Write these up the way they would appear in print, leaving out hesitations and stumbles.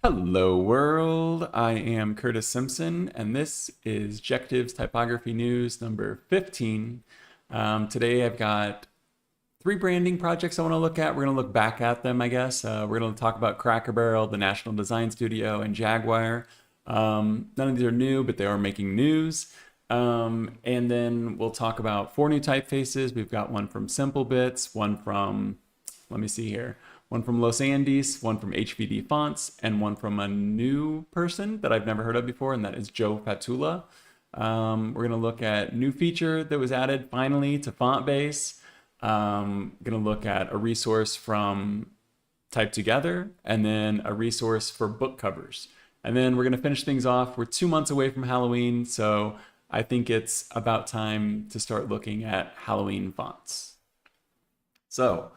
Hello world, I am Curtis Simpson and this is Jective's Typography News number 15. Today I've got three branding projects I want to look at. We're going to look back at them, I guess. We're going to talk about Cracker Barrel, the National Design Studio, and Jaguar. None of these are new, but they are making news. And then we'll talk about four new typefaces. We've got one from SimpleBits, one from, let me see here, one from Los Andes, one from HvD Fonts, and one from a new person that I've never heard of before, and that is Joe Fatula. We're going to look at new feature that was added finally to FontBase. Going to look at a resource from TypeTogether, and then a resource for book covers. And then we're going to finish things off. We're 2 months away from Halloween, so I think it's about time to start looking at Halloween fonts. So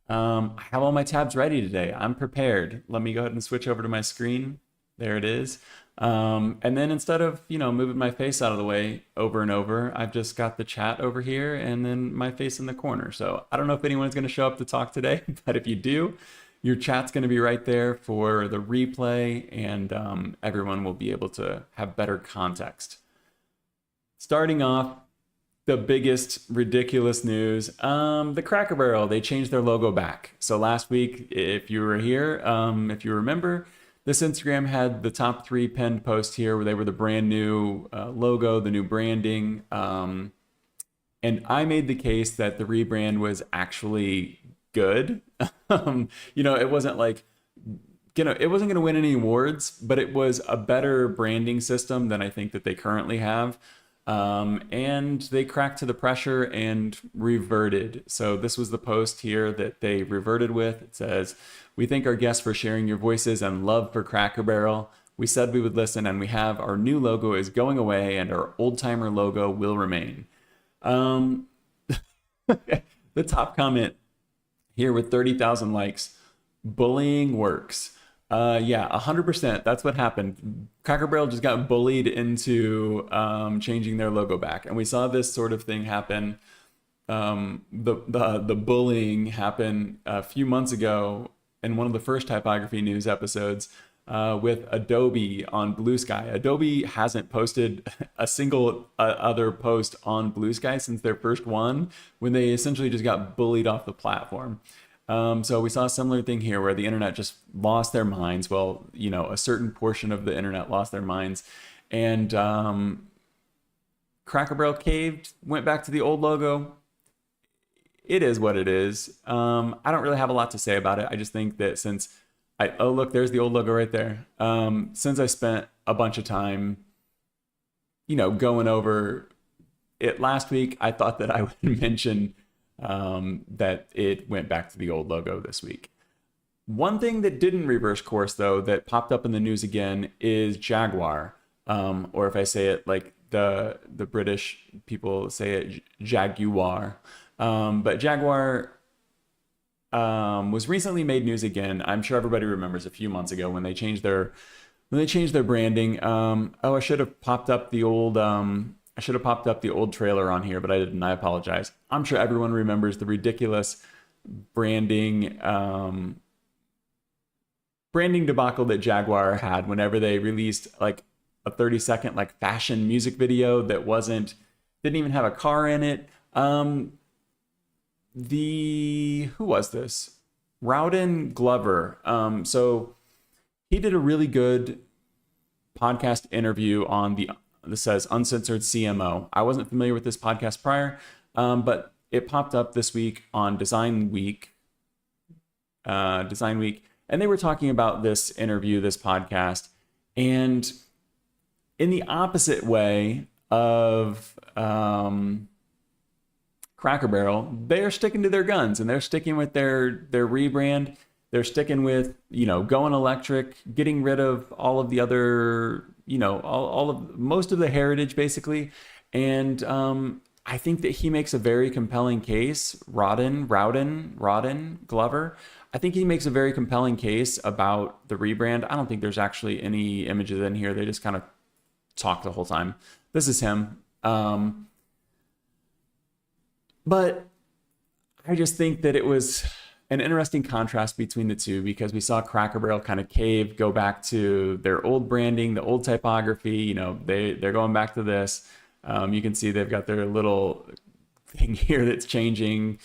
I have all my tabs ready today. I'm prepared. Let me go ahead and switch over to my screen. There it is. And then instead of, moving my face out of the way over and over, I've just got the chat over here and then my face in the corner. So I don't know if anyone's going to show up to talk today, but if you do, your chat's going to be right there for the replay, and everyone will be able to have better context. Starting off, the biggest ridiculous news, the Cracker Barrel, they changed their logo back. So last week, if you were here, if you remember, this Instagram had the top 3 pinned posts here where they were the brand new logo, the new branding. And I made the case that the rebrand was actually good. It wasn't like, it wasn't going to win any awards, but it was a better branding system than I think that they currently have. And they cracked to the pressure and reverted. So this was the post here that they reverted with. It says, "We thank our guests for sharing your voices and love for Cracker Barrel. We said we would listen, and we have. Our new logo is going away and our old timer logo will remain." The top comment here with 30,000 likes, "Bullying works." Yeah, 100%. That's what happened. Cracker Barrel just got bullied into changing their logo back, and we saw this sort of thing happen. The bullying happen a few months ago in one of the first Typography News episodes with Adobe on Blue Sky. Adobe hasn't posted a single other post on Blue Sky since their first one, when they essentially just got bullied off the platform. So we saw a similar thing here where the internet just lost their minds. Well, a certain portion of the internet lost their minds, and Cracker Barrel caved, went back to the old logo. It is what it is. I don't really have a lot to say about it. I just think that oh, look, there's the old logo right there. Since I spent a bunch of time, going over it last week, I thought that I would mention that it went back to the old logo this week. One thing that didn't reverse course, though, that popped up in the news again is Jaguar, or if I say it like the British people say it, Jaguar. But Jaguar was recently made news again. I'm sure everybody remembers a few months ago when they changed their branding. Oh, I should have popped up the old trailer on here, but I didn't. I apologize. I'm sure everyone remembers the ridiculous branding debacle that Jaguar had whenever they released like a 30-second like fashion music video that didn't even have a car in it. Who was this? Rowden Glover. So he did a really good podcast interview on this says Uncensored CMO. I wasn't familiar with this podcast prior, but it popped up this week on Design Week, and they were talking about this interview, this podcast, and in the opposite way of Cracker Barrel, they're sticking to their guns and they're sticking with their rebrand. They're sticking with, going electric, getting rid of all of the other, most of the heritage basically. And I think that he makes a very compelling case, Rowden Glover. I think he makes a very compelling case about the rebrand. I don't think there's actually any images in here. They just kind of talk the whole time. This is him. But I just think that it was an interesting contrast between the two, because we saw Cracker Barrel kind of cave, go back to their old branding, the old typography. You know, they're going back to this. You can see they've got their little thing here that's changing.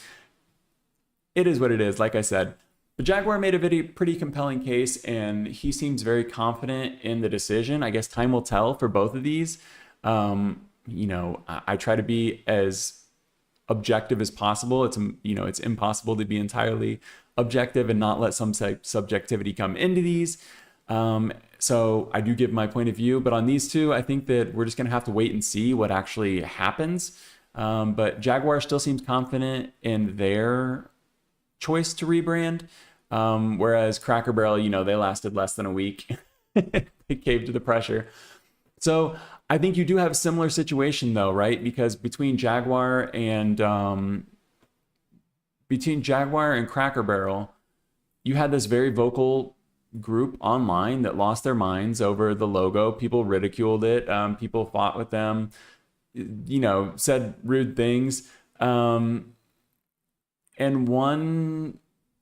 It is what it is, like I said. The Jaguar made a pretty compelling case, and he seems very confident in the decision. I guess time will tell for both of these. You know, I try to be as objective as possible. It's, you know, it's impossible to be entirely objective and not let some subjectivity come into these. So I do give my point of view, but on these two, I think that we're just going to have to wait and see what actually happens. But Jaguar still seems confident in their choice to rebrand. Whereas Cracker Barrel, you know, they lasted less than a week. They caved to the pressure. So I think you do have a similar situation though, right? Because between Jaguar and Cracker Barrel, you had this very vocal group online that lost their minds over the logo. People ridiculed it. People fought with them, you know, said rude things. And one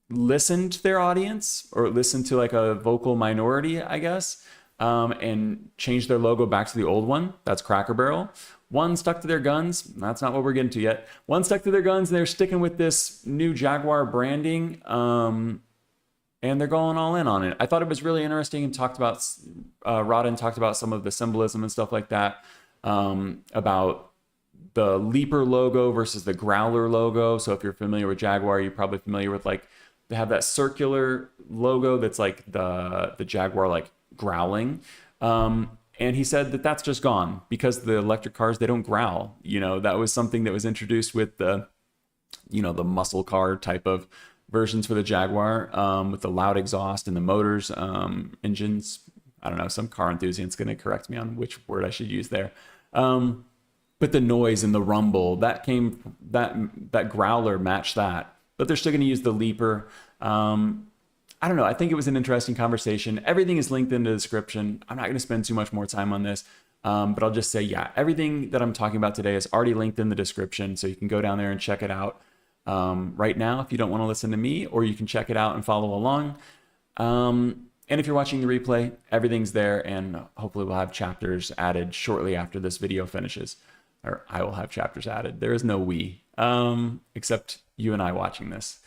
listened to their audience, or listened to like a vocal minority, I guess, and changed their logo back to the old one. That's Cracker Barrel. One stuck to their guns. That's not what we're getting to yet. One stuck to their guns, and they're sticking with this new Jaguar branding, and they're going all in on it. I thought it was really interesting, and talked about, Rodden talked about some of the symbolism and stuff like that, about the Leaper logo versus the Growler logo. So if you're familiar with Jaguar, you're probably familiar with, like, they have that circular logo that's like the Jaguar, like, growling. And he said that that's just gone because the electric cars, they don't growl. You know, that was something that was introduced with the, you know, the muscle car type of versions for the Jaguar, with the loud exhaust and the motors, engines. I don't know, some car enthusiast's going to correct me on which word I should use there. But the noise and the rumble that came, that growler matched that, but they're still going to use the Leaper. I don't know. I think it was an interesting conversation. Everything is linked in the description. I'm not going to spend too much more time on this, but I'll just say, yeah, everything that I'm talking about today is already linked in the description, so you can go down there and check it out right now if you don't want to listen to me, or you can check it out and follow along. And if you're watching the replay, everything's there, and hopefully we'll have chapters added shortly after this video finishes, or I will have chapters added. There is no we, except you and I watching this.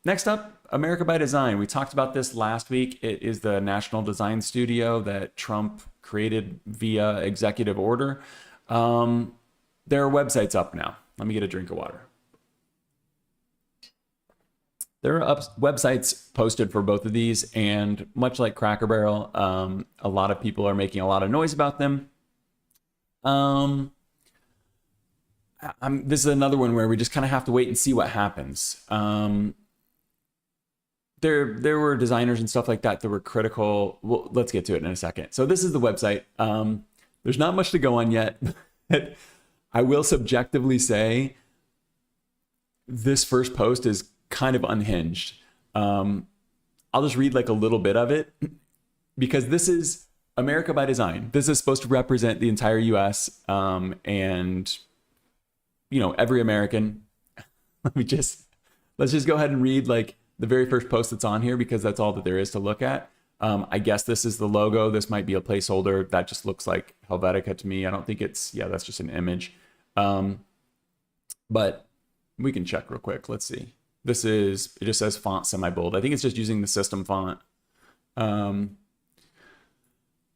Next up, America by Design. We talked about this last week. It is the national design studio that Trump created via executive order. Their website's up now. Let me get a drink of water. There are websites posted for both of these, and much like Cracker Barrel, a lot of people are making a lot of noise about them. This is another one where we just kind of have to wait and see what happens. There were designers and stuff like that were critical. Well, let's get to it in a second. So this is the website. There's not much to go on yet. I will subjectively say this first post is kind of unhinged. I'll just read like a little bit of it, because this is America by Design. This is supposed to represent the entire US, and, you know, every American. Let's just go ahead and read like the very first post that's on here, because that's all that there is to look at. I guess this is the logo. This might be a placeholder. That just looks like Helvetica to me. I don't think it's, yeah, that's just an image. But we can check real quick. Let's see. This is, it just says font semi-bold. I think it's just using the system font.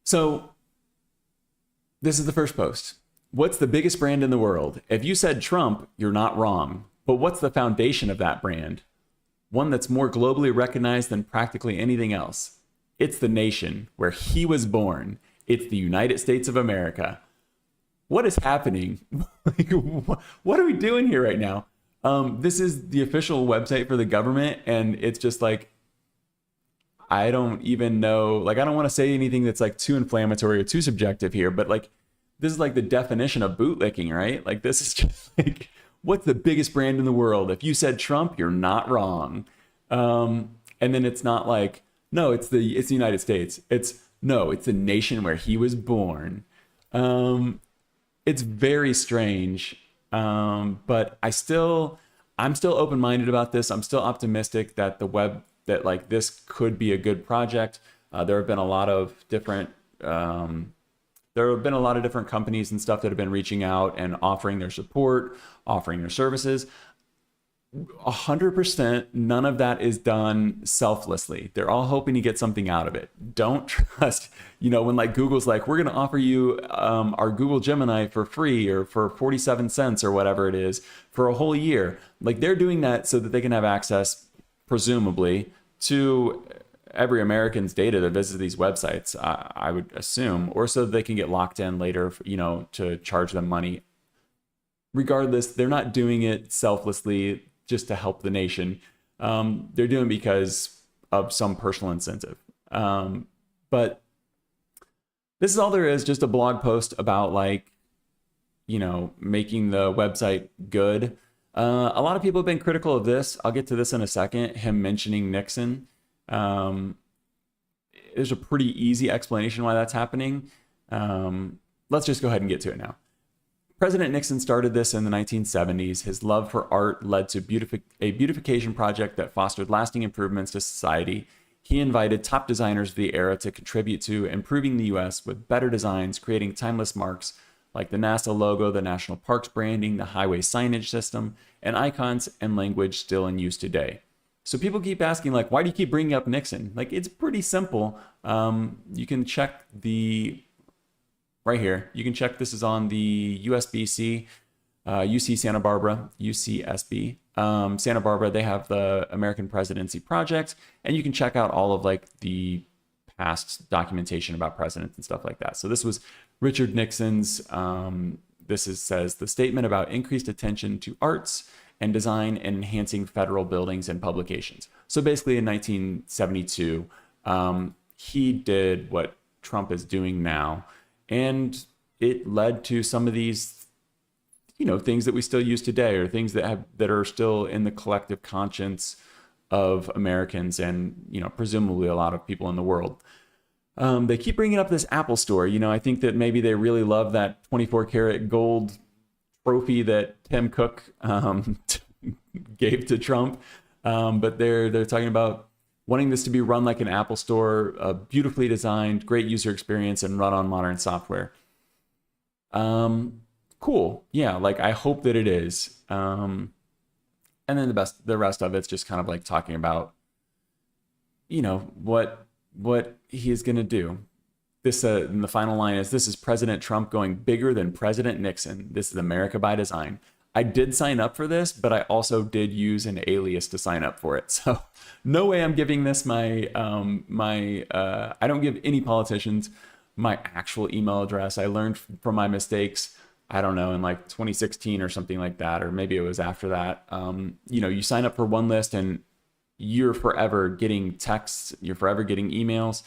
So this is the first post. What's the biggest brand in the world? If you said Trump, you're not wrong. But what's the foundation of that brand? One that's more globally recognized than practically anything else. It's the nation where he was born. It's the United States of America. What is happening? Like, what are we doing here right now? This is the official website for the government, and it's just like, I don't even know, like, I don't want to say anything that's like too inflammatory or too subjective here, but like, this is like the definition of bootlicking, right? Like, this is just like, what's the biggest brand in the world? If you said Trump, you're not wrong. And then it's not like, no, it's the United States. It's the nation where he was born. It's very strange. But I I'm still open-minded about this. I'm still optimistic that that like this could be a good project. There have been a lot of different companies and stuff that have been reaching out and offering their support, offering their services. 100%, none of that is done selflessly. They're all hoping to get something out of it. Don't trust, when like Google's like, we're going to offer you our Google Gemini for free or for 47 cents or whatever it is for a whole year. Like they're doing that so that they can have access, presumably, to every American's data that visits these websites, I would assume, or so that they can get locked in later, to charge them money. Regardless, they're not doing it selflessly just to help the nation. They're doing it because of some personal incentive. But this is all there is, just a blog post about making the website good. A lot of people have been critical of this. I'll get to this in a second, him mentioning Nixon. There's a pretty easy explanation why that's happening. Let's just go ahead and get to it now. President Nixon started this in the 1970s. His love for art led to a beautification project that fostered lasting improvements to society. He invited top designers of the era to contribute to improving the U.S. with better designs, creating timeless marks like the NASA logo, the national parks branding, the highway signage system, and icons and language still in use today. So people keep asking, why do you keep bringing up Nixon? It's pretty simple. You can check right here. You can check, this is on the USBC, UC Santa Barbara, UCSB. Santa Barbara, they have the American Presidency Project, and you can check out all of the past documentation about presidents and stuff like that. So this was Richard Nixon's, says the statement about increased attention to arts and design and enhancing federal buildings and publications. So basically in 1972, he did what Trump is doing now, and it led to some of these, things that we still use today, or things that are still in the collective conscience of Americans and, presumably a lot of people in the world. They keep bringing up this Apple Store. I think that maybe they really love that 24 karat gold trophy that Tim Cook gave to Trump. But they're talking about wanting this to be run like an Apple Store, beautifully designed, great user experience, and run on modern software. Cool. Yeah, I hope that it is. And then the rest of it's just kind of talking about, what he is going to do. This, and the final line is, this is President Trump going bigger than President Nixon. This is America by design. I did sign up for this, but I also did use an alias to sign up for it. So no way I'm giving this I don't give any politicians my actual email address. I learned from my mistakes, I don't know, in 2016 or something like that, or maybe it was after that. You sign up for one list and you're forever getting texts, you're forever getting emails.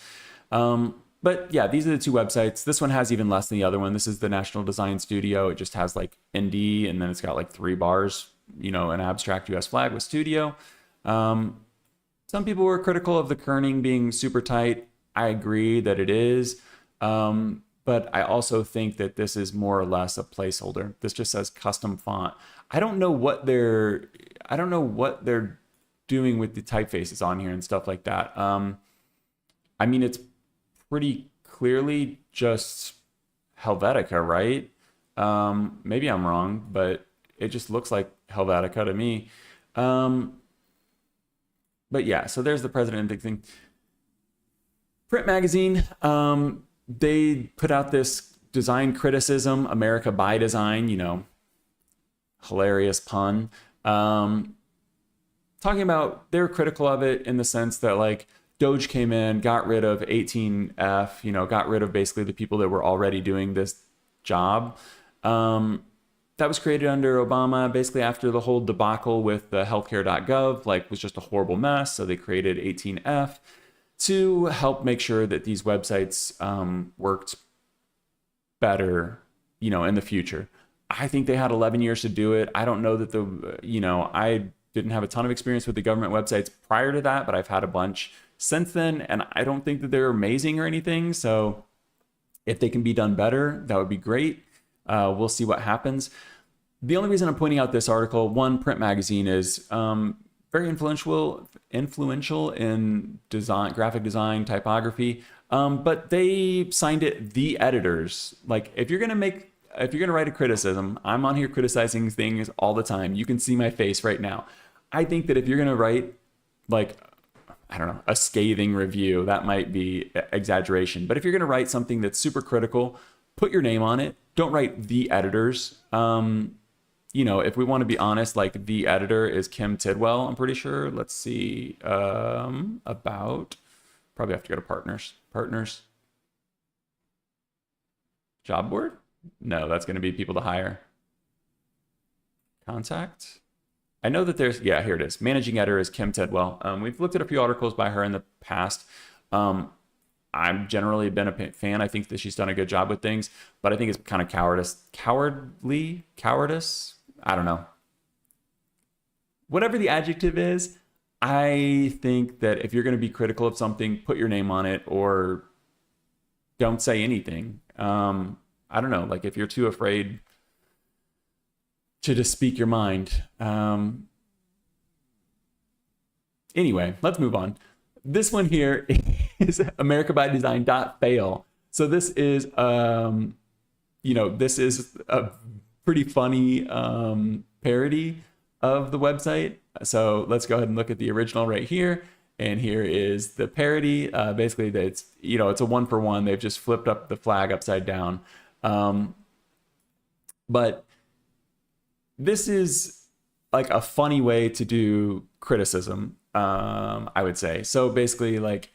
But yeah, these are the two websites. This one has even less than the other one. This is the National Design Studio. It just has ND, and then it's got 3 bars, an abstract US flag with studio. Some people were critical of the kerning being super tight. I agree that it is. But I also think that this is more or less a placeholder. This just says custom font. I don't know what they're doing with the typefaces on here and stuff like that. It's pretty clearly just Helvetica, right? Maybe I'm wrong, but it just looks like Helvetica to me. But yeah, so there's the president thing. Print magazine, they put out this design criticism, America by design, hilarious pun. Talking about, they're critical of it in the sense that Doge came in, got rid of 18F, got rid of basically the people that were already doing this job. That was created under Obama, basically after the whole debacle with the healthcare.gov, was just a horrible mess. So they created 18F to help make sure that these websites worked better, in the future. I think they had 11 years to do it. I don't know that I didn't have a ton of experience with the government websites prior to that, but I've had a bunch since then, and I don't think that they're amazing or anything. So if they can be done better, that would be great. We'll see what happens. The only reason I'm pointing out this article, one, Print Magazine is very influential in design, graphic design, typography. But they signed it the editors. Like if you're gonna write a criticism, I'm on here criticizing things all the time. You can see my face right now. I think that if you're gonna write like, I don't know, a scathing review, that might be exaggeration. But if you're gonna write something that's super critical, put your name on it. Don't write the editors. You know, if we want to be honest, like the editor is Kim Tidwell, I'm pretty sure. Let's see, about, probably have to go to partners, job board. No, that's going to be people to hire. Contact. I know that there's, yeah, here it is. Managing editor is Kim Tidwell. We've looked at a few articles by her in the past. I've generally been a fan. I think that she's done a good job with things, but I think it's kind of cowardice. I don't know. Whatever the adjective is, I think that if you're going to be critical of something, put your name on it or don't say anything. I don't know, like if you're too afraid to just speak your mind. Anyway, let's move on. This one here is AmericaByDesign.fail. So this is, you know, this is a pretty funny parody of the website. So let's go ahead and look at the original right here. And here is the parody. Basically, it's, you know, it's a 1-for-1. They've just flipped up the flag upside down. But this is like a funny way to do criticism, I would say. So basically, like,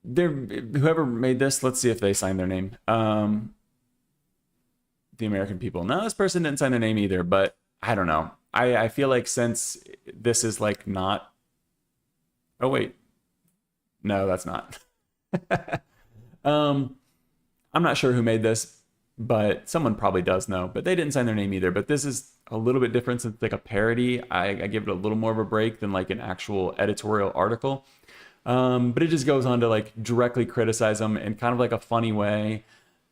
whoever made this, let's see if they signed their name. The American people. No, this person didn't sign their name either, but I don't know. I feel like since this is like not, oh wait, no, that's not. I'm not sure who made this, but someone probably does know, but they didn't sign their name either. But this is a little bit different since it's like a parody. I give it a little more of a break than like an actual editorial article. But it just goes on to like directly criticize them in kind of like a funny way.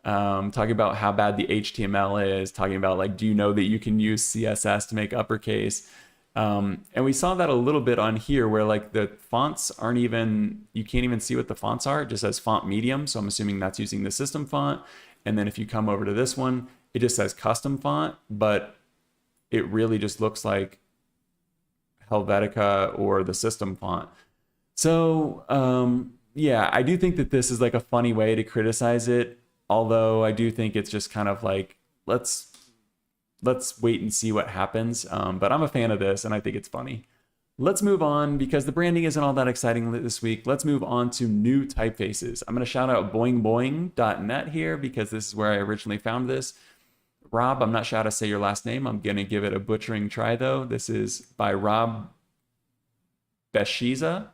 Talking about how bad the HTML is, talking about like, do you know that you can use CSS to make uppercase? And we saw that a little bit on here where like the fonts aren't even, you can't even see what the fonts are. It just says font medium. So I'm assuming that's using the system font. And then if you come over to this one, it just says custom font, but it really just looks like Helvetica or the system font. So yeah, I do think that this is like a funny way to criticize it. Although I do think it's just kind of like, let's wait and see what happens. But I'm a fan of this and I think it's funny. Let's move on because the branding isn't all that exciting this week. Let's move on to new typefaces. I'm going to shout out boingboing.net here because this is where I originally found this. Rob, I'm not sure how to say your last name. I'm going to give it a butchering try though. This is by Rob Beshiza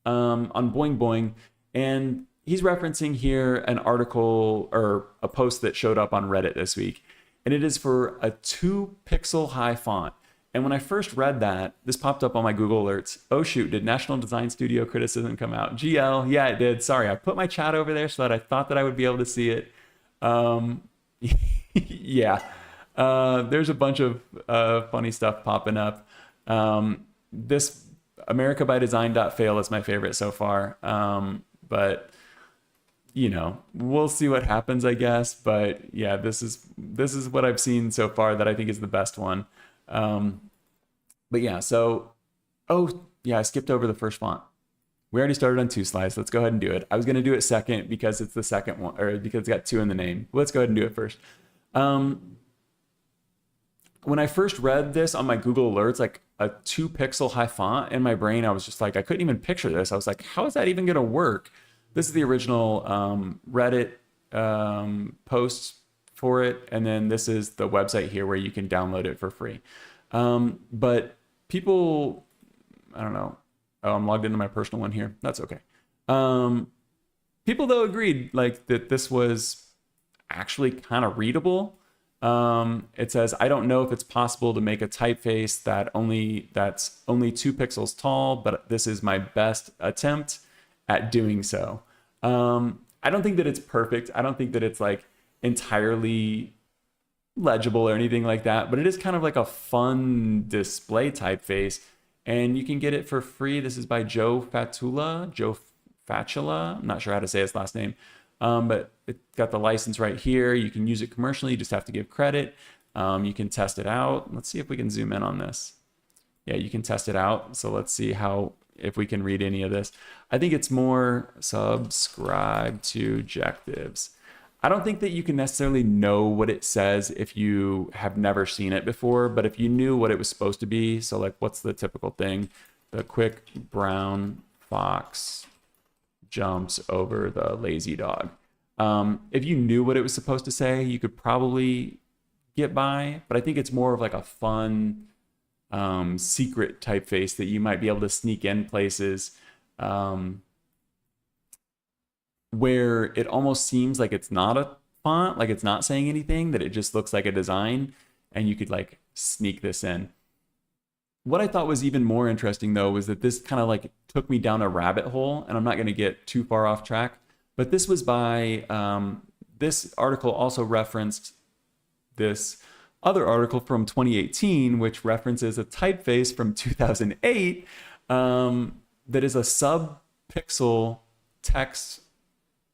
on Boing Boing. And he's referencing here an article or a post that showed up on Reddit this week, and it is for a 2-pixel high font. And when I first read that, this popped up on my Google alerts. Oh shoot, did National Design Studio criticism come out? GL, yeah, it did. Sorry, I put my chat over there so that I thought that I would be able to see it. Yeah, there's a bunch of funny stuff popping up. This AmericaByDesign.fail is my favorite so far, but you know, we'll see what happens, I guess. But yeah, this is what I've seen so far that I think is the best one. But yeah, so, oh yeah, I skipped over the first font. We already started on 2 slides. Let's go ahead and do it. I was going to do it second because it's the second one, or because it's got 2 in the name. Let's go ahead and do it first. When I first read this on my Google alerts, like a 2-pixel high font in my brain, I was just like, I couldn't even picture this. I was like, how is that even going to work? This is the original Reddit post for it. And then this is the website here where you can download it for free. But people, I don't know. Oh, I'm logged into my personal one here. That's okay. People though agreed like that this was actually kind of readable. It says, I don't know if it's possible to make a typeface that's only 2 pixels tall, but this is my best attempt at doing so. I don't think that it's perfect. I don't think that it's like entirely legible or anything like that, but it is kind of like a fun display typeface, and you can get it for free. This is by Joe Fatula. I'm not sure how to say his last name, but it's got the license right here. You can use it commercially. You just have to give credit. You can test it out. Let's see if we can zoom in on this. Yeah, you can test it out. So let's see if we can read any of this. I think it's more subscribe to Jectives. I don't think that you can necessarily know what it says if you have never seen it before, but if you knew what it was supposed to be, so like what's the typical thing? The quick brown fox jumps over the lazy dog. If you knew what it was supposed to say, you could probably get by, but I think it's more of like a fun secret typeface that you might be able to sneak in places where it almost seems like it's not a font, like it's not saying anything, that it just looks like a design, and you could like sneak this in. What I thought was even more interesting though was that this kind of like took me down a rabbit hole, and I'm not going to get too far off track, but this was by, this article also referenced this other article from 2018, which references a typeface from 2008 that is a sub-pixel text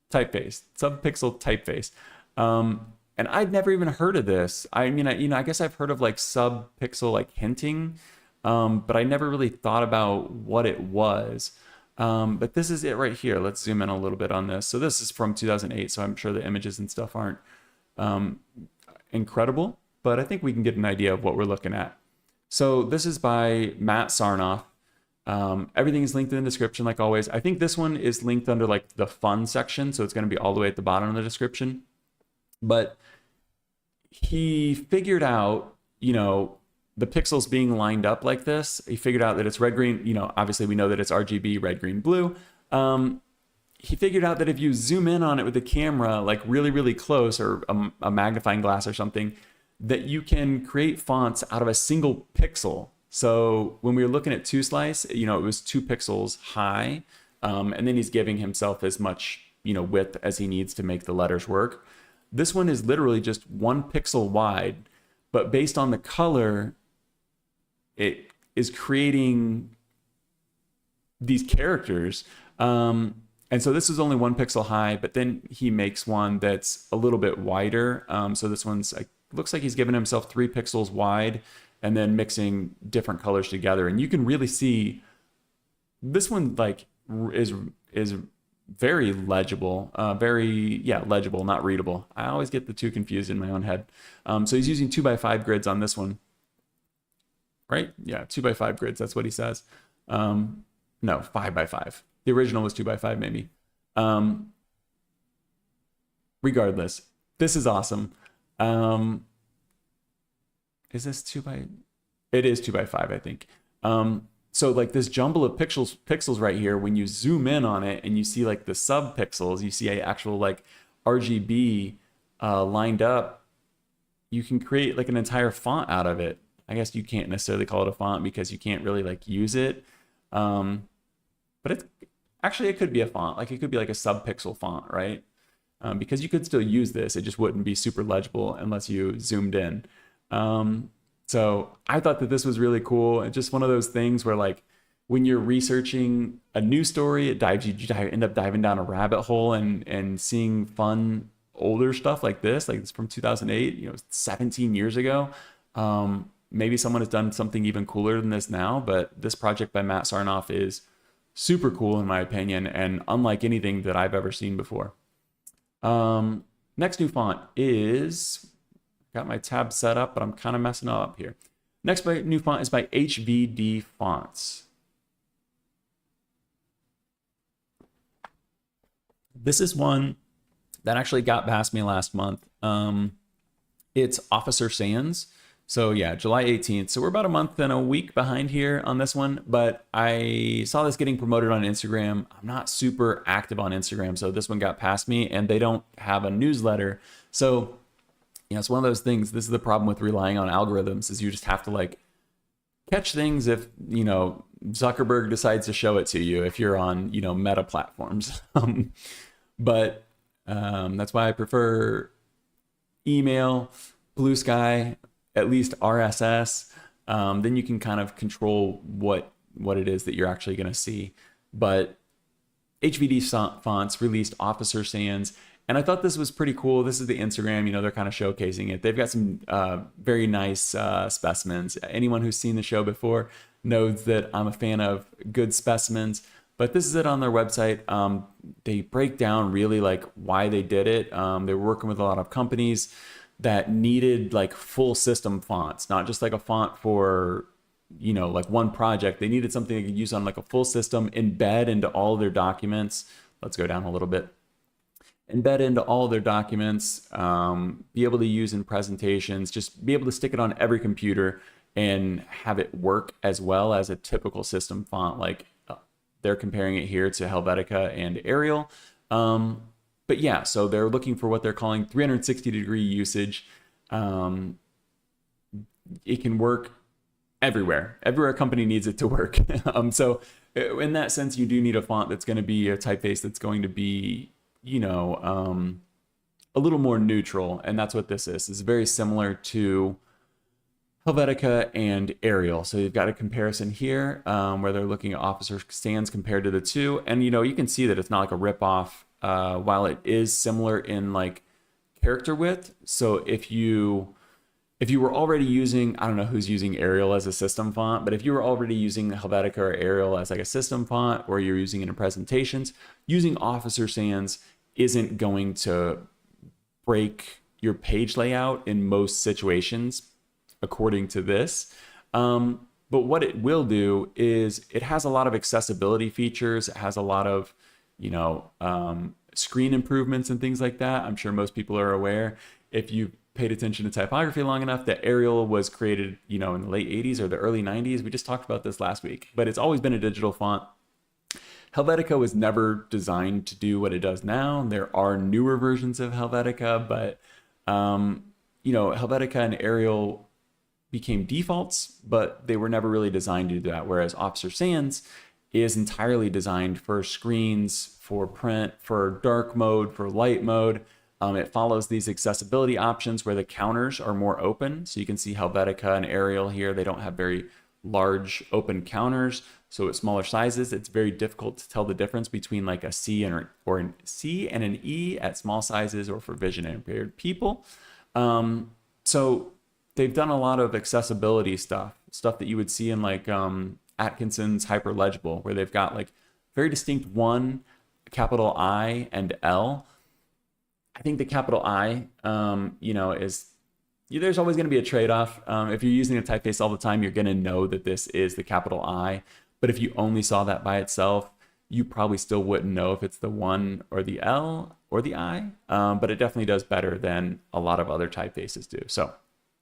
typeface, sub-pixel typeface. And I'd never even heard of this. I mean, I guess I've heard of like sub-pixel like hinting, but I never really thought about what it was. But this is it right here. Let's zoom in a little bit on this. So this is from 2008, so I'm sure the images and stuff aren't incredible, but I think we can get an idea of what we're looking at. So this is by Matt Sarnoff. Everything is linked in the description like always. I think this one is linked under like the fun section, so it's going to be all the way at the bottom of the description. But he figured out, the pixels being lined up like this. He figured out that it's red, green, obviously we know that it's RGB, red, green, blue. He figured out that if you zoom in on it with the camera, like really, really close, or a magnifying glass or something, that you can create fonts out of a single pixel. So when we were looking at 2Slice, it was 2 pixels high, and then he's giving himself as much, width as he needs to make the letters work. This one is literally just 1 pixel wide, but based on the color, it is creating these characters. And so this is only 1 pixel high, but then he makes one that's a little bit wider. So this one's looks like he's given himself 3 pixels wide, and then mixing different colors together. And you can really see this one like is very legible, legible, not readable. I always get the two confused in my own head. So he's using 2x5 grids on this one, right? Yeah, 2x5 grids, that's what he says. No, 5x5. The original was 2x5 maybe. Regardless, this is awesome. Is this 2x? It is 2x5, I think. So like this jumble of pixels right here, when you zoom in on it and you see like the sub pixels, you see a actual like RGB lined up, you can create like an entire font out of it. I guess you can't necessarily call it a font because you can't really like use it. But it's actually, it could be a font. Like it could be like a sub pixel font, right? Because you could still use this. It just wouldn't be super legible unless you zoomed in. So I thought that this was really cool. It's just one of those things where like when you're researching a news story, you end up diving down a rabbit hole and seeing fun older stuff like this from 2008, 17 years ago. Maybe someone has done something even cooler than this now, but this project by Matt Sarnoff is super cool in my opinion, and unlike anything that I've ever seen before. Next new font is, got my tab set up, but I'm kind of messing up here. Next new font is by HvD Fonts. This is one that actually got past me last month. It's Officer Sans. So yeah, July 18th. So we're about a month and a week behind here on this one, but I saw this getting promoted on Instagram. I'm not super active on Instagram, so this one got past me, and they don't have a newsletter. So it's one of those things. This is the problem with relying on algorithms, is you just have to like catch things if, Zuckerberg decides to show it to you if you're on, Meta platforms. But that's why I prefer email, Blue Sky, at least RSS, then you can kind of control what it is that you're actually going to see. But HvD Fonts released Officer Sans, and I thought this was pretty cool. This is the Instagram, you know, they're kind of showcasing it. They've got some very nice specimens. Anyone who's seen the show before knows that I'm a fan of good specimens, but this is it on their website. They break down really like why they did it. They were working with a lot of companies that needed like full system fonts, not just like a font for, you know, like one project. They needed something they could use on like a full system, embed into all their documents. Let's go down a little bit. Embed into all their documents, be able to use in presentations, just be able to stick it on every computer and have it work as well as a typical system font. Like they're comparing it here to Helvetica and Arial. But yeah, so they're looking for what they're calling 360-degree usage. It can work everywhere. Everywhere a company needs it to work. So in that sense, you do need a font that's going to be a typeface that's going to be, you know, a little more neutral. And that's what this is. It's very similar to Helvetica and Arial. So you've got a comparison here where they're looking at Officer Sans compared to the two. And, you know, you can see that it's not like a ripoff while it is similar in like character width. So if you were already using, I don't know who's using Arial as a system font, but if you were already using Helvetica or Arial as like a system font, or you're using it in presentations, using Officer Sans isn't going to break your page layout in most situations, according to this. But what it will do is it has a lot of accessibility features. It has a lot of, you know, screen improvements and things like that. I'm sure most people are aware, if you paid attention to typography long enough, that Arial was created, you know, in the late 80s or the early 90s. We just talked about this last week, but it's always been a digital font. Helvetica was never designed to do what it does now. There are newer versions of Helvetica, but, you know, Helvetica and Arial became defaults, but they were never really designed to do that. Whereas Officer Sans is entirely designed for screens, for print, for dark mode, for light mode. It follows these accessibility options where the counters are more open. So you can see Helvetica and Arial here, they don't have very large open counters. So at smaller sizes, it's very difficult to tell the difference between like a C or an C and an E at small sizes, or for vision impaired people. So they've done a lot of accessibility stuff that you would see in like Atkinson's Hyperlegible, where they've got like very distinct one, capital I and L. I think the capital I, you know, there's always going to be a trade-off. If you're using a typeface all the time, you're going to know that this is the capital I. But if you only saw that by itself, you probably still wouldn't know if it's the 1 or the L or the I. But it definitely does better than a lot of other typefaces do. So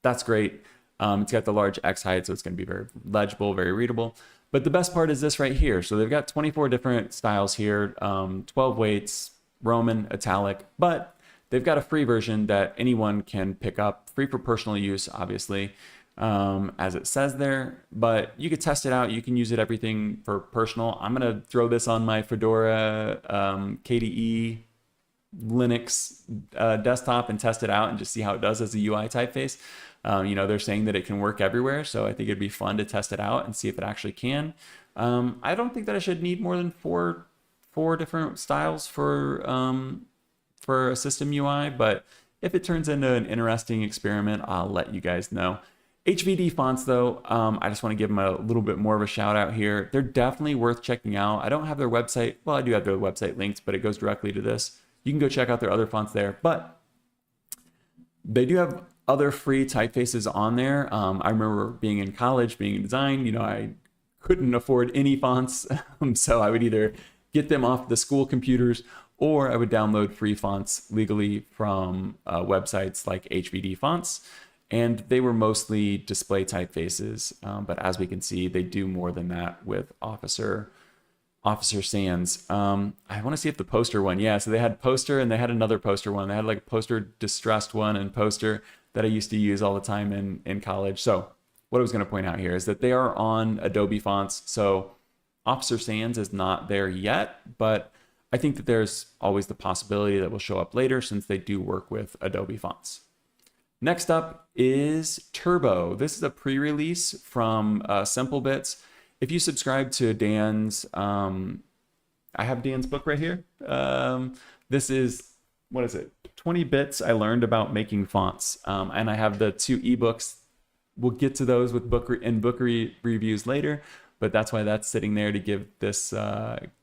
that's great. It's got the large X height, so it's going to be very legible, very readable. But the best part is this right here. So they've got 24 different styles here, 12 weights, Roman, italic, but they've got a free version that anyone can pick up, free for personal use, obviously, as it says there. But you could test it out. You can use it everything for personal. I'm going to throw this on my Fedora KDE Linux desktop and test it out and just see how it does as a UI typeface. You know, they're saying that it can work everywhere, so I think it'd be fun to test it out and see if it actually can. I don't think that I should need more than four different styles for a system UI, but if it turns into an interesting experiment, I'll let you guys know. HvD Fonts, though, I just want to give them a little bit more of a shout out here. They're definitely worth checking out. I don't have their website. Well, I do have their website linked, but it goes directly to this. You can go check out their other fonts there, but they do have other free typefaces on there. I remember being in college, being in design, you know, I couldn't afford any fonts. So I would either get them off the school computers, or I would download free fonts legally from websites like HvD Fonts. And they were mostly display typefaces. But as we can see, they do more than that with Officer Sans. I want to see if the poster one, yeah, so they had poster and they had another poster one. They had like a poster distressed one and poster that I used to use all the time in college. So what I was going to point out here is that they are on Adobe Fonts. So Officer Sans is not there yet, but I think that there's always the possibility that will show up later since they do work with Adobe Fonts. Next up is Turbeau. This is a pre-release from SimpleBits. If you subscribe to Dan's, I have Dan's book right here. This is, what is it? 20 bits I learned about making fonts. And I have the 2 ebooks. We'll get to those with book reviews later, but that's why that's sitting there to give this,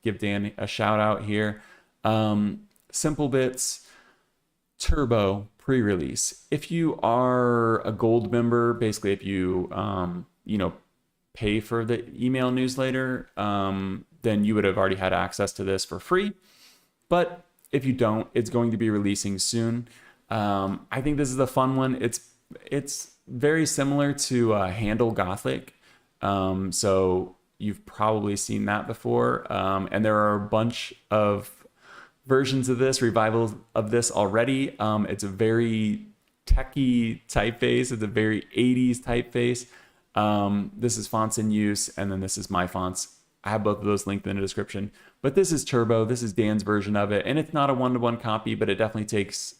give Dan a shout out here. SimpleBits Turbeau pre-release. If you are a gold member, basically if you pay for the email newsletter, then you would have already had access to this for free. But if you don't, it's going to be releasing soon. I think this is a fun one. It's very similar to Handle Gothic. So you've probably seen that before. And there are a bunch of versions of this, revivals of this already. It's a very techie typeface. It's a very 80s typeface. This is Fonts in Use, and then this is My Fonts. I have both of those linked in the description. But this is Turbeau. This is Dan's version of it. And it's not a one-to-one copy, but it definitely takes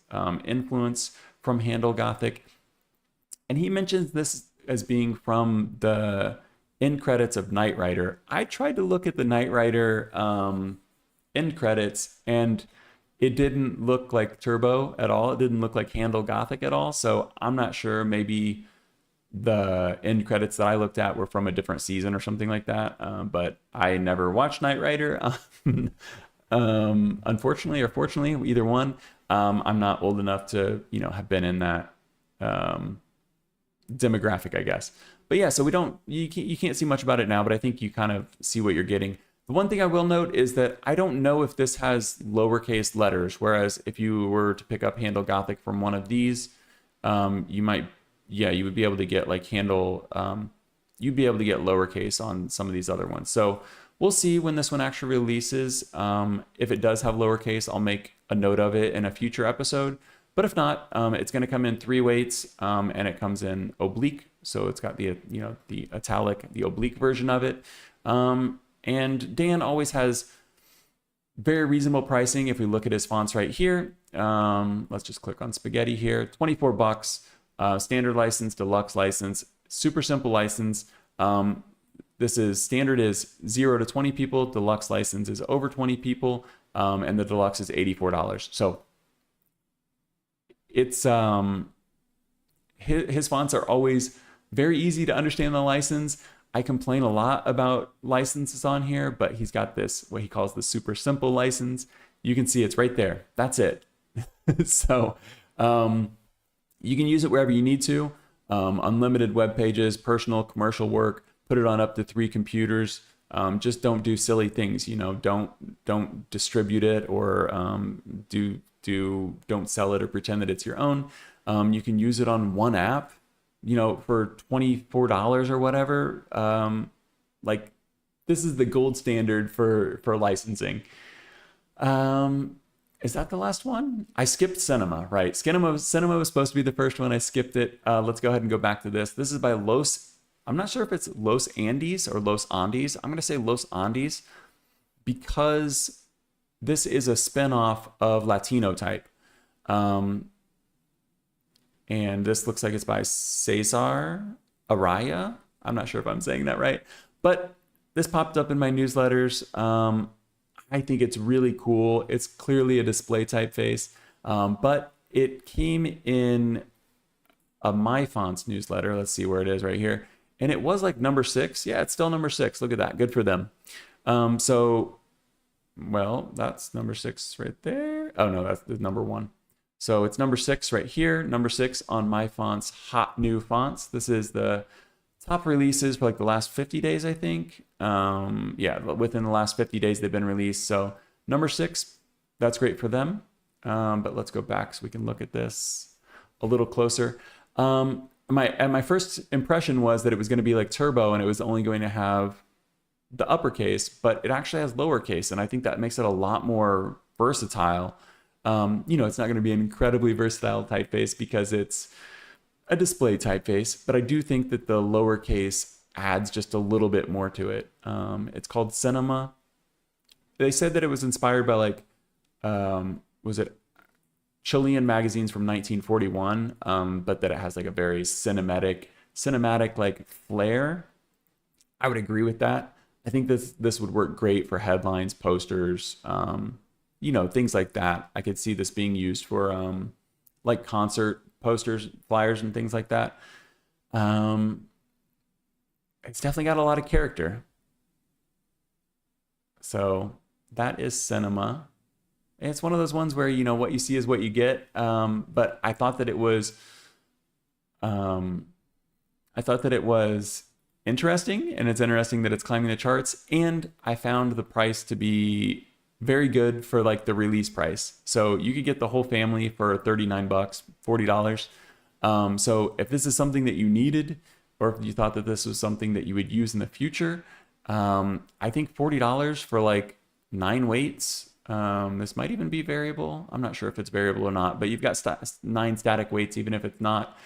influence from Handle Gothic. And he mentions this as being from the end credits of Knight Rider. I tried to look at the Knight Rider end credits, and it didn't look like Turbeau at all. It didn't look like Handle Gothic at all. So I'm not sure. Maybe the end credits that I looked at were from a different season or something like that. But I never watched Knight Rider. Unfortunately or fortunately, either one. I'm not old enough to, have been in that demographic, I guess. But yeah, so you can't see much about it now, but I think you kind of see what you're getting. The one thing I will note is that I don't know if this has lowercase letters, whereas if you were to pick up Handle Gothic from one of these, you would be able to get like you'd be able to get lowercase on some of these other ones. So we'll see when this one actually releases. If it does have lowercase, I'll make a note of it in a future episode. But if not, it's going to come in 3 weights, and it comes in oblique. So it's got the italic, the oblique version of it. And Dan always has very reasonable pricing. If we look at his fonts right here, let's just click on Spaghetti here. $24, standard license, deluxe license, super simple license. This is standard is 0 to 20 people. Deluxe license is over 20 people, and the deluxe is $84. So it's his fonts are always very easy to understand the license. I complain a lot about licenses on here, but he's got this, what he calls the super simple license. You can see it's right there. That's it. So you can use it wherever you need to. Unlimited web pages, personal, commercial work, put it on up to 3 computers. Just don't do silly things, don't distribute it or don't sell it or pretend that it's your own. You can use it on one app, for $24 or whatever. Like this is the gold standard for licensing. Is that the last one? I skipped Cinema, right? Cinema was supposed to be the first one. I skipped it. Let's go ahead and go back to this. This is by I'm not sure if it's Los Andes or Los Andes. I'm going to say Los Andes because this is a spinoff of Latino Type. And this looks like it's by Cesar Araya. I'm not sure if I'm saying that right, but this popped up in my newsletters. I think it's really cool. It's clearly a display typeface, but it came in a My Fonts newsletter. Let's see where it is right here. And it was like number 6. Yeah, it's still number 6. Look at that. Good for them. Well, that's number 6 right there. Oh no, that's the number 1. So it's number 6 right here, number 6 on My Fonts hot new fonts. This is the top releases for like the last 50 days, I think. Yeah, within the last 50 days they've been released. So number 6, that's great for them. But let's go back so we can look at this a little closer. My first impression was that it was going to be like Turbeau and it was only going to have the uppercase, but it actually has lowercase, and I think that makes it a lot more versatile. It's not going to be an incredibly versatile typeface because it's a display typeface, but I do think that the lowercase adds just a little bit more to it. It's called Cinema. They said that it was inspired by was it Chilean magazines from 1941, but that it has like a very cinematic like flair. I would agree with that. I think this would work great for headlines, posters, you know, things like that. I could see this being used for like concert posters, flyers, and things like that. It's definitely got a lot of character. So that is Cinema. It's one of those ones where, you know, what you see is what you get. But I thought that it was, interesting, and it's interesting that it's climbing the charts. And I found the price to be very good for like the release price. So you could get the whole family for $39, $40. So if this is something that you needed, or if you thought that this was something that you would use in the future, I think $40 for like 9 weights. This might even be variable. I'm not sure if it's variable or not, but you've got 9 static weights, even if it's not.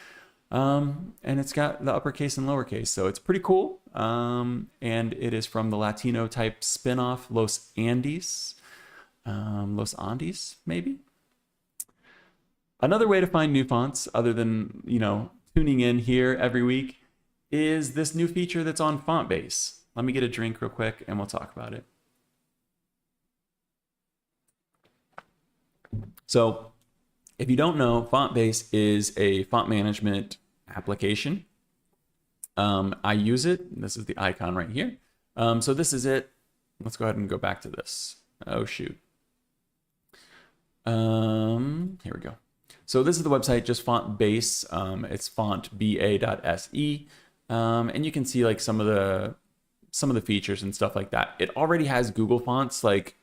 And it's got the uppercase and lowercase, so it's pretty cool. And it is from the Latino type spinoff Los Andes. Los Andes, maybe. Another way to find new fonts, other than, you know, tuning in here every week, is this new feature that's on FontBase. Let me get a drink real quick and we'll talk about it. So if you don't know, FontBase is a font management application. I use it. This is the icon right here. So this is it. Let's go ahead and go back to this. Oh, shoot. Here we go. So this is the website, just FontBase. It's fontba.se. And you can see like some of the features and stuff like that. It already has Google Fonts like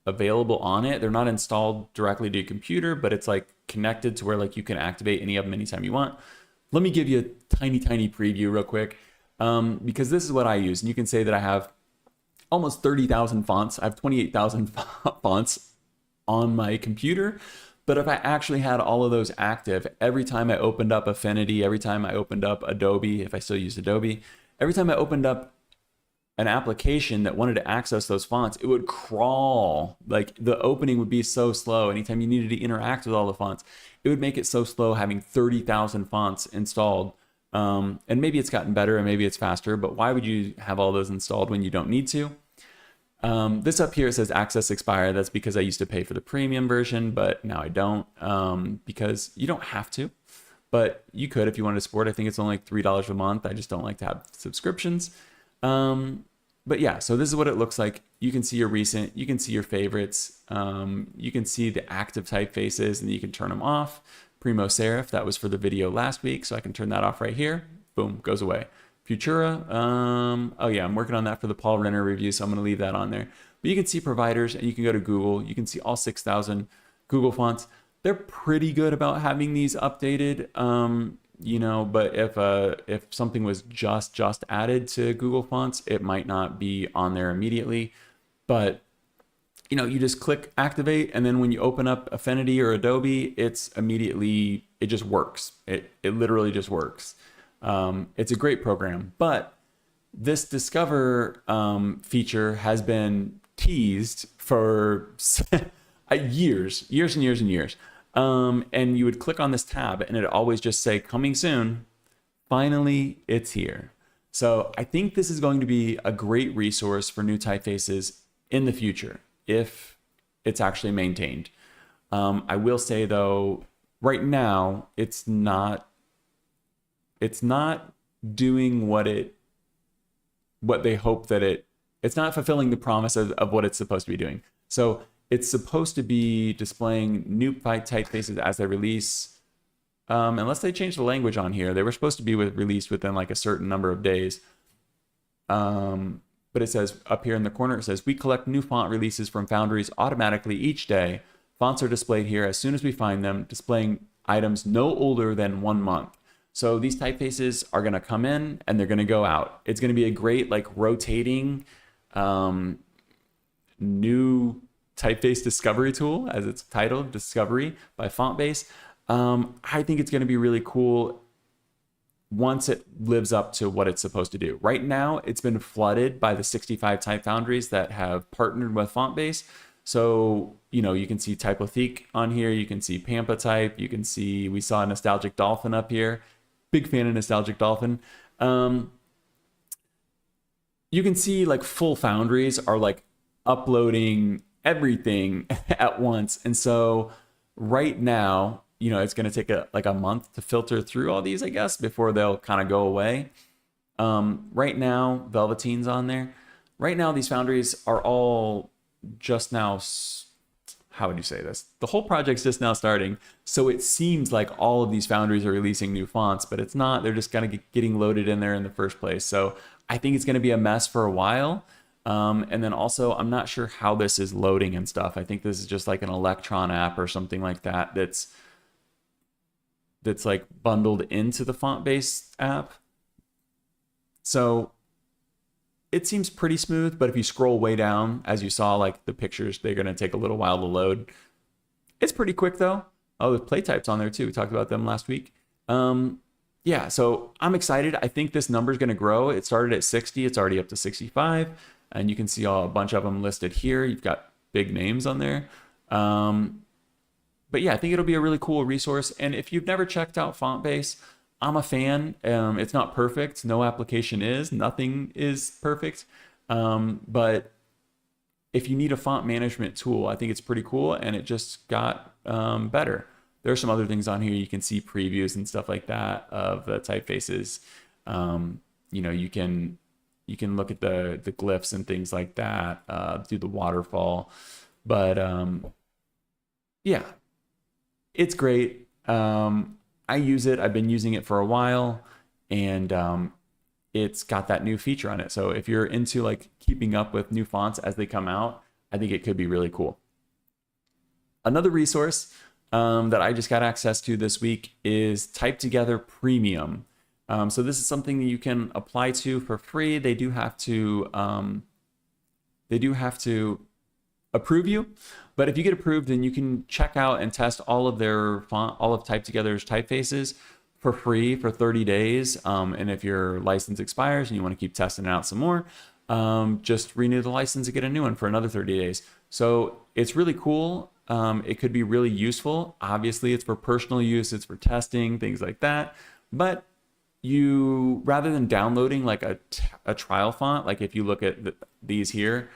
available on it. They're not installed directly to your computer, but it's like connected to where like you can activate any of them anytime you want. Let me give you a tiny preview real quick, because this is what I use. And you can say that I have almost 30,000 fonts. I have 28,000 fonts on my computer. But if I actually had all of those active, every time I opened up Affinity, every time I opened up Adobe, if I still use Adobe, every time I opened up an application that wanted to access those fonts, it would crawl. Like the opening would be so slow. Anytime you needed to interact with all the fonts, it would make it so slow having 30,000 fonts installed. And maybe it's gotten better and maybe it's faster, but why would you have all those installed when you don't need to? This up here says access expired. That's because I used to pay for the premium version, but now I don't, because you don't have to, but you could if you wanted to support. I think it's only like $3 a month. I just don't like to have subscriptions. But yeah, so this is what it looks like. You can see your recent, you can see your favorites. You can see the active typefaces and you can turn them off. Primo Serif, that was for the video last week. So I can turn that off right here. Boom, goes away. Futura, oh yeah, I'm working on that for the Paul Renner review, so I'm going to leave that on there. But you can see providers, and you can go to Google. You can see all 6,000 Google fonts. They're pretty good about having these updated, you know. But if something was just added to Google Fonts, it might not be on there immediately. But you know, you just click activate, and then when you open up Affinity or Adobe, it's immediately, it just works. It literally just works. It's a great program, but this Discover feature has been teased for years and years. And you would click on this tab and it'd always just say coming soon. Finally, it's here. So I think this is going to be a great resource for new typefaces in the future if it's actually maintained. I will say though, right now it's not doing what they hope that it's not fulfilling the promise of what it's supposed to be doing. So it's supposed to be displaying new typefaces as they release, unless they change the language on here. They were supposed to be released within like a certain number of days. But it says up here in the corner, it says, we collect new font releases from foundries automatically each day. Fonts are displayed here as soon as we find them, displaying items no older than 1 month. So these typefaces are going to come in and they're going to go out. It's going to be a great like rotating new typeface discovery tool, as it's titled, Discovery by FontBase. I think it's going to be really cool once it lives up to what it's supposed to do. Right now, it's been flooded by the 65 type foundries that have partnered with FontBase. So, you know, you can see Typothique on here. You can see Pampa Type. You can see, we saw Nostalgic Dolphin up here. Big fan of Nostalgic Dolphin. You can see like full foundries are like uploading everything at once. And so right now, you know, it's going to take like a month to filter through all these, I guess, before they'll kind of go away. Right now, Velveteen's on there. Right now, these foundries are all just now, how would you say this? The whole project's just now starting. So it seems like all of these foundries are releasing new fonts, but it's not. They're just kind of getting loaded in there in the first place. So I think it's going to be a mess for a while. And then also, I'm not sure how this is loading and stuff. I think this is just like an Electron app or something like that that's like bundled into the FontBase app. So it seems pretty smooth, but if you scroll way down, as you saw, like the pictures, they're going to take a little while to load. It's pretty quick though. Oh, the play types on there too. We talked about them last week. Yeah, so I'm excited. I think this number is going to grow. It started at 60. It's already up to 65. And you can see a bunch of them listed here. You've got big names on there. But yeah, I think it'll be a really cool resource. And if you've never checked out FontBase, I'm a fan. It's not perfect. No application is. Nothing is perfect. But if you need a font management tool, I think it's pretty cool. And it just got better. There are some other things on here. You can see previews and stuff like that of the typefaces. You know, you can look at the glyphs and things like that, do the waterfall. But yeah, it's great. I use it. I've been using it for a while, and it's got that new feature on it. So if you're into like keeping up with new fonts as they come out, I think it could be really cool. Another resource that I just got access to this week is TypeTogether Premium. So this is something that you can apply to for free. They do have to approve you, but if you get approved, then you can check out and test all of TypeTogether's typefaces for free for 30 days. And if your license expires and you want to keep testing it out some more, just renew the license and get a new one for another 30 days. So it's really cool. It could be really useful. Obviously, it's for personal use. It's for testing, things like that. But you, rather than downloading like a trial font, like if you look at these here,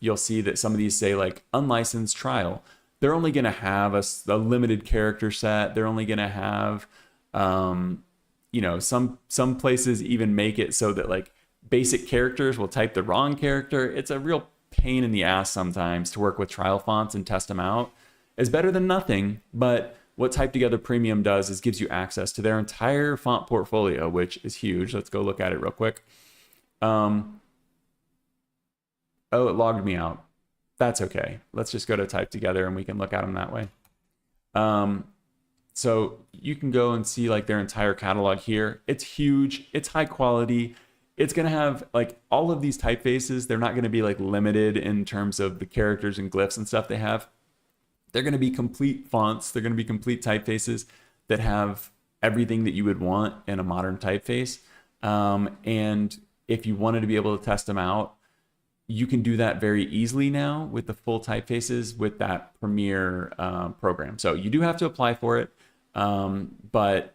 you'll see that some of these say like unlicensed trial. They're only going to have a limited character set. They're only going to have, you know, some places even make it so that like basic characters will type the wrong character. It's a real pain in the ass sometimes to work with trial fonts and test them out. It's better than nothing, but what TypeTogether Premium does is gives you access to their entire font portfolio, which is huge. Let's go look at it real quick. Oh, it logged me out. That's okay. Let's just go to TypeTogether and we can look at them that way. So you can go and see like their entire catalog here. It's huge. It's high quality. It's going to have like all of these typefaces. They're not going to be like limited in terms of the characters and glyphs and stuff they have. They're going to be complete fonts. They're going to be complete typefaces that have everything that you would want in a modern typeface. And if you wanted to be able to test them out, you can do that very easily now with the full typefaces with that Premiere program. So you do have to apply for it, but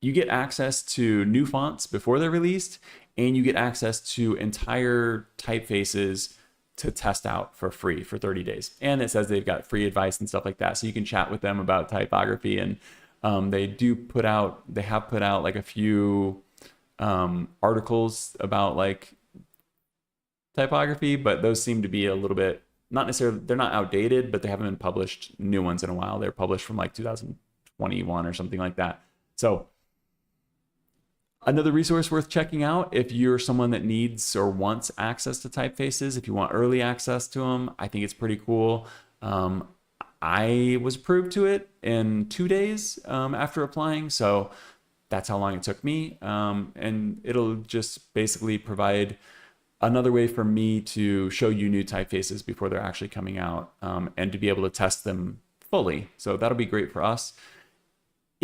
you get access to new fonts before they're released, and you get access to entire typefaces to test out for free for 30 days. And it says they've got free advice and stuff like that. So you can chat with them about typography, and they have put out like a few articles about like typography, but those seem to be a little bit, not necessarily, they're not outdated, but they haven't been published new ones in a while. They're published from like 2021 or something like that. So another resource worth checking out if you're someone that needs or wants access to typefaces, if you want early access to them, I think it's pretty cool. I was approved to it in 2 days after applying, so that's how long it took me. And it'll just basically provide another way for me to show you new typefaces before they're actually coming out, and to be able to test them fully. So that'll be great for us.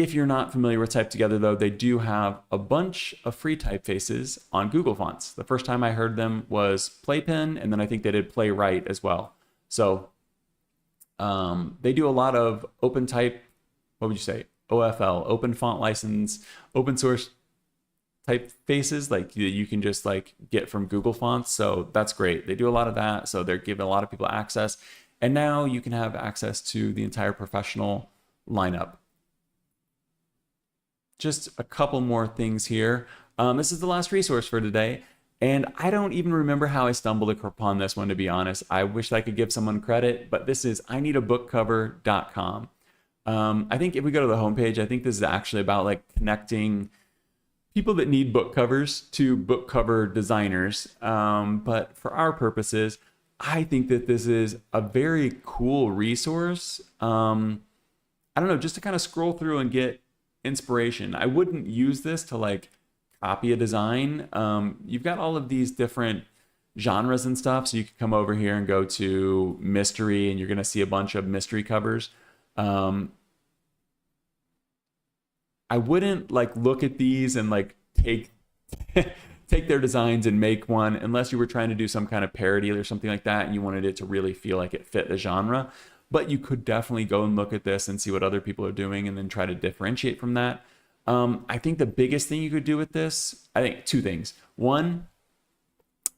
If you're not familiar with TypeTogether, though, they do have a bunch of free typefaces on Google Fonts. The first time I heard them was Playpen, and then I think they did Playwright as well. So they do a lot of open type, what would you say? OFL, open font license, open source typefaces, like you can just like get from Google Fonts. So that's great. They do a lot of that. So they're giving a lot of people access. And now you can have access to the entire professional lineup. Just a couple more things here. This is the last resource for today. And I don't even remember how I stumbled upon this one, to be honest. I wish I could give someone credit, but this is ineedabookcover.com. I think if we go to the homepage, I think this is actually about like connecting people that need book covers to book cover designers. But for our purposes, I think that this is a very cool resource. I don't know, just to kind of scroll through and get inspiration. I wouldn't use this to like copy a design. You've got all of these different genres and stuff. So you can come over here and go to mystery and you're going to see a bunch of mystery covers. I wouldn't like look at these and like take their designs and make one unless you were trying to do some kind of parody or something like that and you wanted it to really feel like it fit the genre. But you could definitely go and look at this and see what other people are doing and then try to differentiate from that. I think the biggest thing you could do with this, I think two things. One,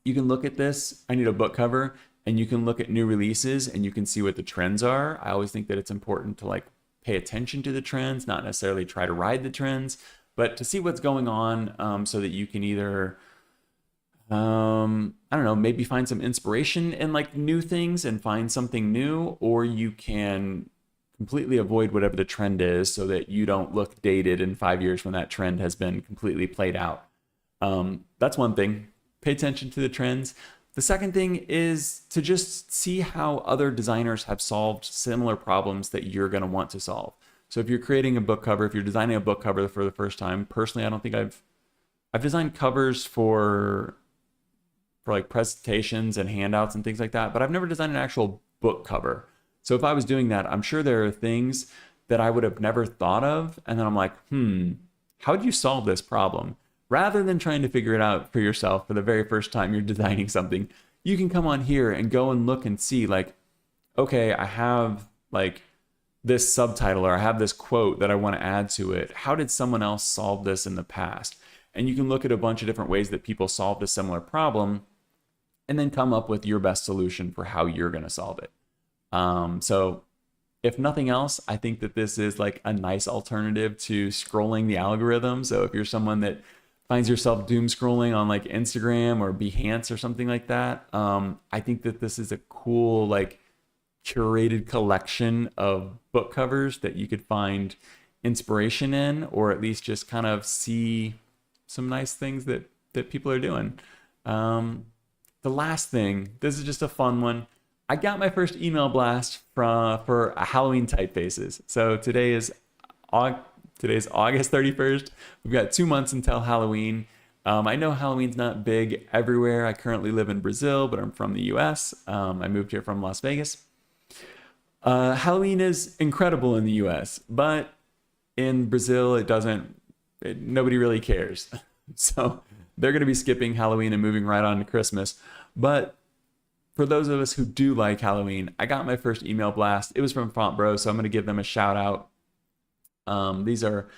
you can look at this, I need a book cover, and you can look at new releases and you can see what the trends are. I always think that it's important to like pay attention to the trends, not necessarily try to ride the trends, but to see what's going on so that you can either I don't know, maybe find some inspiration in like new things and find something new, or you can completely avoid whatever the trend is so that you don't look dated in 5 years when that trend has been completely played out. That's one thing. Pay attention to the trends. The second thing is to just see how other designers have solved similar problems that you're going to want to solve. So if you're creating a book cover, if you're designing a book cover for the first time, personally, I don't think I've designed covers for like presentations and handouts and things like that, but I've never designed an actual book cover. So if I was doing that, I'm sure there are things that I would have never thought of. And then I'm like, how do you solve this problem? Rather than trying to figure it out for yourself for the very first time you're designing something, you can come on here and go and look and see like, okay, I have like this subtitle or I have this quote that I want to add to it. How did someone else solve this in the past? And you can look at a bunch of different ways that people solved a similar problem and then come up with your best solution for how you're going to solve it. So if nothing else, I think that this is like a nice alternative to scrolling the algorithm. So if you're someone that finds yourself doom scrolling on like Instagram or Behance or something like that, I think that this is a cool, like curated collection of book covers that you could find inspiration in, or at least just kind of see some nice things that people are doing. The last thing, this is just a fun one. I got my first email blast for Halloween typefaces. So today's August 31st. We've got 2 months until Halloween. I know Halloween's not big everywhere. I currently live in Brazil, but I'm from the US. I moved here from Las Vegas. Halloween is incredible in the US, but in Brazil, nobody really cares. So they're going to be skipping Halloween and moving right on to Christmas. But for those of us who do like Halloween, I got my first email blast. It was from FontBro, so I'm going to give them a shout out. These are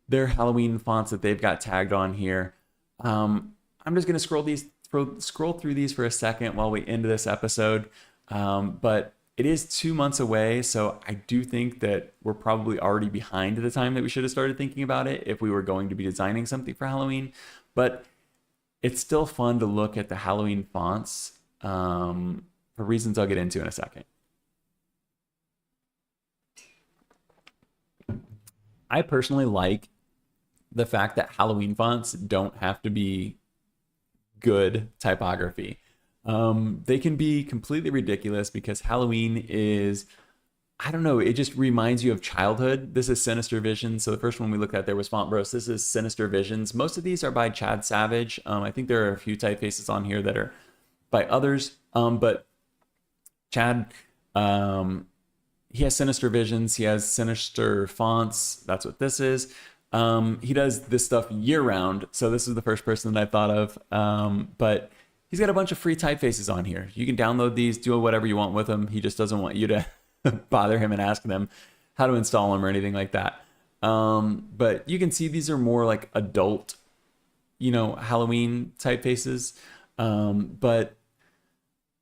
their Halloween fonts that they've got tagged on here. I'm just going to scroll through these for a second while we end this episode. But it is 2 months away, so I do think that we're probably already behind the time that we should have started thinking about it if we were going to be designing something for Halloween. But it's still fun to look at the Halloween fonts for reasons I'll get into in a second. I personally like the fact that Halloween fonts don't have to be good typography. They can be completely ridiculous because Halloween is, I don't know, it just reminds you of childhood. This is Sinister Visions. So the first one we looked at there was FontBros. This is Sinister Visions. Most of these are by Chad Savage. I think there are a few typefaces on here that are by others. But Chad, he has Sinister Visions. He has Sinister Fonts. That's what this is. He does this stuff year round. So this is the first person that I thought of. But he's got a bunch of free typefaces on here. You can download these, do whatever you want with them. He just doesn't want you to bother him and ask them how to install them or anything like that. But you can see these are more like adult, Halloween typefaces. But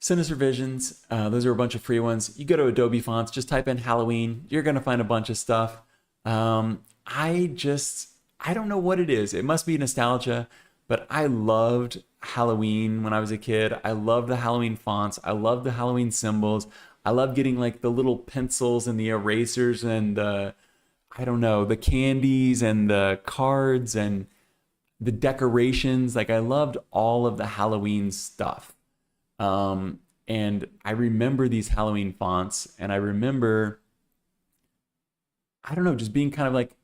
Sinister Visions, those are a bunch of free ones. You go to Adobe Fonts, just type in Halloween. You're going to find a bunch of stuff. I don't know what it is. It must be nostalgia, but I loved Halloween when I was a kid. I loved the Halloween fonts. I loved the Halloween symbols. I love getting like the little pencils and the erasers and the candies and the cards and the decorations. Like I loved all of the Halloween stuff. And I remember these Halloween fonts, and I remember, just being kind of like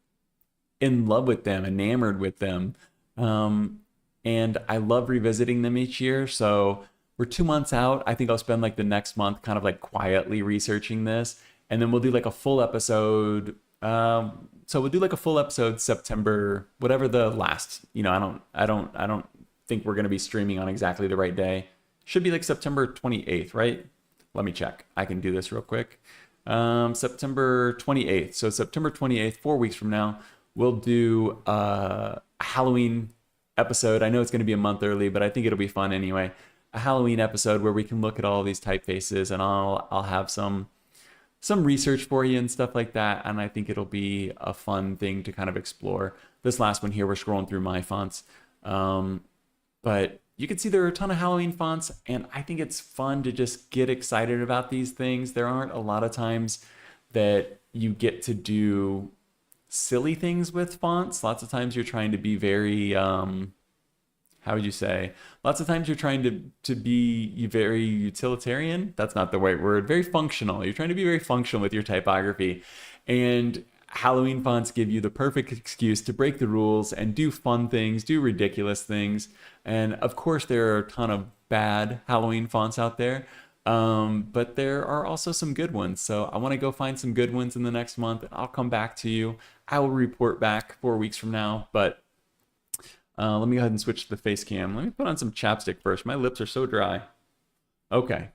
in love with them, enamored with them. And I love revisiting them each year. So we're 2 months out. I think I'll spend like the next month kind of like quietly researching this, and then we'll do like a full episode. So we'll do like a full episode September, whatever the last, I don't think we're going to be streaming on exactly the right day. Should be like September 28th, right? Let me check. I can do this real quick. September 28th. So September 28th, 4 weeks from now, we'll do a Halloween episode. I know it's going to be a month early, but I think it'll be fun anyway. A Halloween episode where we can look at all these typefaces, and I'll have some research for you and stuff like that. And I think it'll be a fun thing to kind of explore. This last one here, we're scrolling through my fonts. But you can see there are a ton of Halloween fonts, and I think it's fun to just get excited about these things. There aren't a lot of times that you get to do silly things with fonts. Lots of times you're trying to be very, how would you say? Lots of times you're trying to be very utilitarian. That's not the right word. Very functional. You're trying to be very functional with your typography. And Halloween fonts give you the perfect excuse to break the rules and do fun things, do ridiculous things. And of course, there are a ton of bad Halloween fonts out there, but there are also some good ones. So I want to go find some good ones in the next month, and I'll come back to you. I will report back 4 weeks from now, but let me go ahead and switch to the face cam. Let me put on some chapstick first. My lips are so dry. Okay.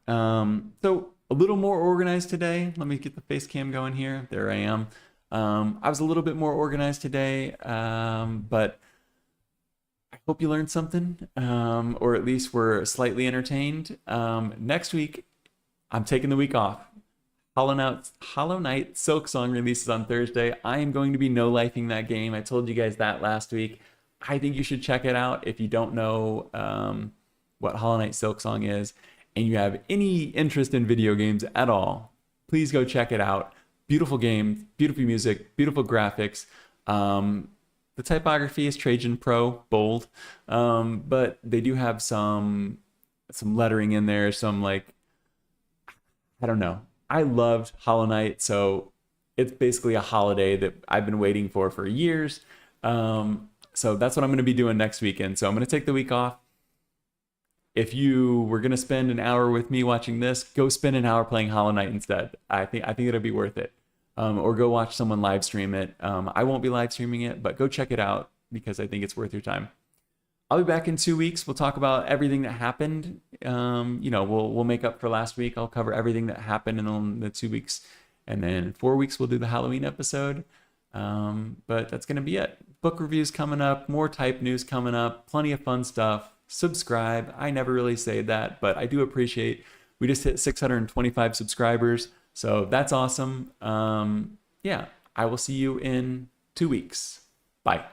So a little more organized today. Let me get the face cam going here. There I am. I was a little bit more organized today, but I hope you learned something, or at least were slightly entertained. Next week, I'm taking the week off. Hollow Knight Silksong releases on Thursday. I am going to be no-lifing that game. I told you guys that last week. I think you should check it out if you don't know what Hollow Knight Silksong is, and you have any interest in video games at all. Please go check it out. Beautiful game, beautiful music, beautiful graphics. The typography is Trajan Pro, bold, but they do have some lettering in there, some like, I don't know. I loved Hollow Knight, so it's basically a holiday that I've been waiting for years. So that's what I'm going to be doing next weekend. So I'm going to take the week off. If you were going to spend an hour with me watching this, go spend an hour playing Hollow Knight instead. I think it'll be worth it. Or go watch someone live stream it. I won't be live streaming it, but go check it out because I think it's worth your time. I'll be back in 2 weeks. We'll talk about everything that happened. We'll make up for last week. I'll cover everything that happened in the 2 weeks. And then in 4 weeks, we'll do the Halloween episode. But that's going to be it. Book reviews coming up, more type news coming up, plenty of fun stuff. Subscribe. I never really say that, but I do appreciate we just hit 625 subscribers. So that's awesome. I will see you in 2 weeks. Bye.